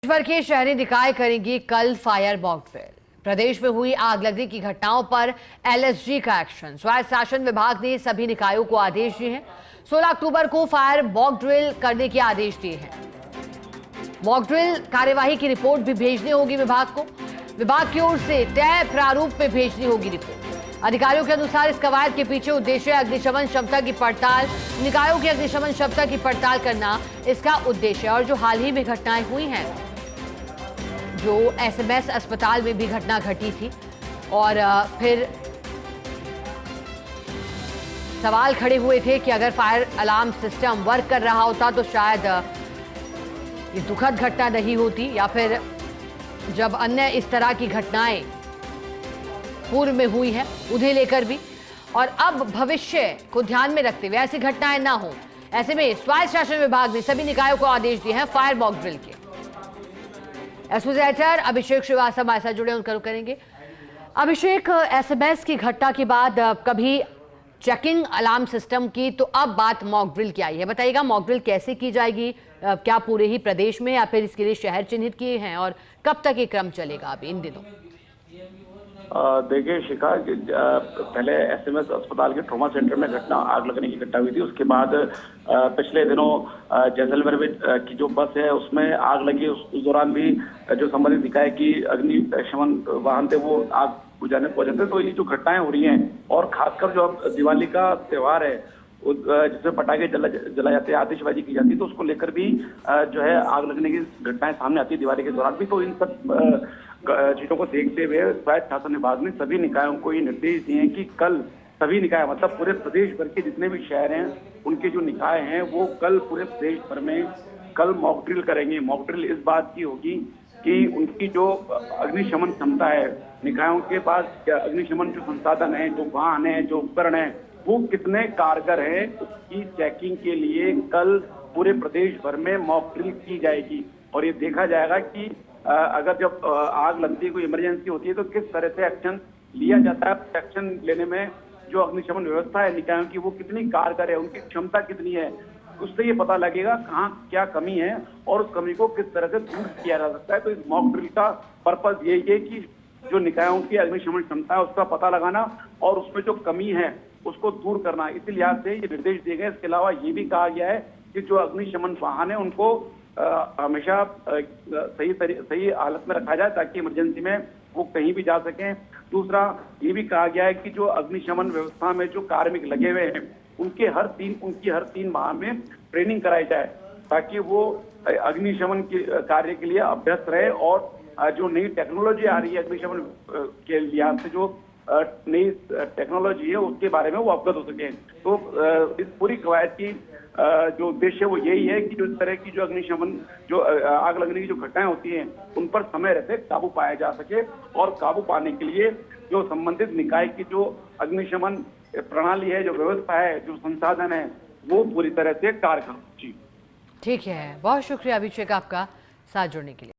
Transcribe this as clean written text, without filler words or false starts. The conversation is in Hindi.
देश भर के शहरी निकाय करेंगी कल फायर मॉक ड्रिल। प्रदेश में हुई आग लगने की घटनाओं पर एलएसजी का एक्शन। स्वायत्त शासन विभाग ने सभी निकायों को आदेश दिए हैं। 16 अक्टूबर को फायर मॉक ड्रिल करने के आदेश दिए हैं। मॉक ड्रिल कार्यवाही की रिपोर्ट भी भेजनी होगी विभाग को। विभाग की ओर से तय प्रारूप में भेजनी होगी रिपोर्ट। अधिकारियों के अनुसार इस कवायद के पीछे उद्देश्य अग्निशमन क्षमता की पड़ताल, निकायों की अग्निशमन क्षमता की पड़ताल करना इसका उद्देश्य। और जो हाल ही में घटनाएं हुई हैं, जो एसएमएस अस्पताल में भी घटना घटी थी और फिर सवाल खड़े हुए थे कि अगर फायर अलार्म सिस्टम वर्क कर रहा होता तो शायद ये दुखद घटना नहीं होती, या फिर जब अन्य इस तरह की घटनाएं पूर्व में हुई हैं उन्हें लेकर भी। और अब भविष्य को ध्यान में रखते हुए ऐसी घटनाएं ना हो, ऐसे में स्वायत्त शासन विभाग ने सभी निकायों को आदेश दिए हैं फायर मॉक ड्रिल के। एसओजी एडिटर अभिषेक श्रीवास्तव हमारे साथ जुड़े, उनका रुख करेंगे। अभिषेक, एसएमएस की घटना के बाद कभी चेकिंग अलार्म सिस्टम की, तो अब बात मॉक ड्रिल की आई है। बताइएगा मॉक ड्रिल कैसे की जाएगी, क्या पूरे ही प्रदेश में या फिर इसके लिए शहर चिन्हित किए हैं, और कब तक ये क्रम चलेगा अभी इन दिनों? देखिए शिखा, पहले एसएमएस अस्पताल के ट्रॉमा सेंटर में घटना आग लगने की घटना हुई थी। उसके बाद पिछले दिनों जैसलमेर में की जो बस है उसमें आग लगी। उस दौरान भी जो संबंधित निकाय की अग्निशमन वाहन थे वो आग बुझाने पहुंचे थे। तो ये जो घटनाएं हो रही हैं, और खासकर जो अब दिवाली का त्योहार है जिसमें पटाखे जलाए जाते हैं, आतिशबाजी की जाती है, तो उसको लेकर भी जो है आग लगने की घटनाएं सामने आती है दिवाली के दौरान भी। तो इन सब चीजों को देखते हुए स्वायत्त शासन विभाग ने सभी निकायों को ये निर्देश दिए हैं कि कल सभी निकाय, मतलब पूरे प्रदेश भर के जितने भी शहर हैं उनके जो निकाय हैं वो कल पूरे प्रदेश भर में कल मॉक ड्रिल करेंगे। मॉक ड्रिल इस बात की होगी कि उनकी जो अग्निशमन क्षमता है, निकायों के पास अग्निशमन जो संसाधन है, जो वाहन है, जो उपकरण है, वो कितने कारगर है, उसकी चेकिंग के लिए कल पूरे प्रदेश भर में मॉक ड्रिल की जाएगी। और ये देखा जाएगा कि अगर जब आग लगती है, कोई इमरजेंसी होती है, तो किस तरह से एक्शन लिया जाता है। एक्शन लेने में जो अग्निशमन व्यवस्था है निकायों की वो कितनी कारगर है, उनकी क्षमता कितनी है, उससे ये पता लगेगा कहाँ क्या कमी है और उस कमी को किस तरह से दूर किया जा सकता है। तो इस मॉक ड्रिल का पर्पज यही है कि जो निकायों की अग्निशमन क्षमता है उसका पता लगाना और उसमें जो कमी है उसको दूर करना। इसी लिहाज से ये निर्देश दिए गए। इसके अलावा ये भी कहा गया है कि जो अग्निशमन वाहन है उनको हमेशा सही हालत में रखा जाए ताकि इमरजेंसी में वो कहीं भी जा सकें। दूसरा ये भी कहा गया है कि जो अग्निशमन व्यवस्था में जो कार्मिक लगे हुए हैं उनकी हर 3 माह में ट्रेनिंग कराई जाए ताकि वो अग्निशमन के कार्य के लिए अभ्यस्त रहे और जो नई टेक्नोलॉजी आ रही है अग्निशमन के लिहाज से, जो नई टेक्नोलॉजी है उसके बारे में वो अवगत हो सके। तो इस पूरी कवायद की जो उद्देश्य वो यही है कि जो इस तरह की जो अग्निशमन जो आग लगने की जो घटनाएं होती हैं उन पर समय रहते काबू पाया जा सके, और काबू पाने के लिए जो संबंधित निकाय की जो अग्निशमन प्रणाली है, जो व्यवस्था है, जो संसाधन है, वो पूरी तरह से कारगर। जी ठीक है, बहुत शुक्रिया अभिषेक आपका साथ जुड़ने के लिए।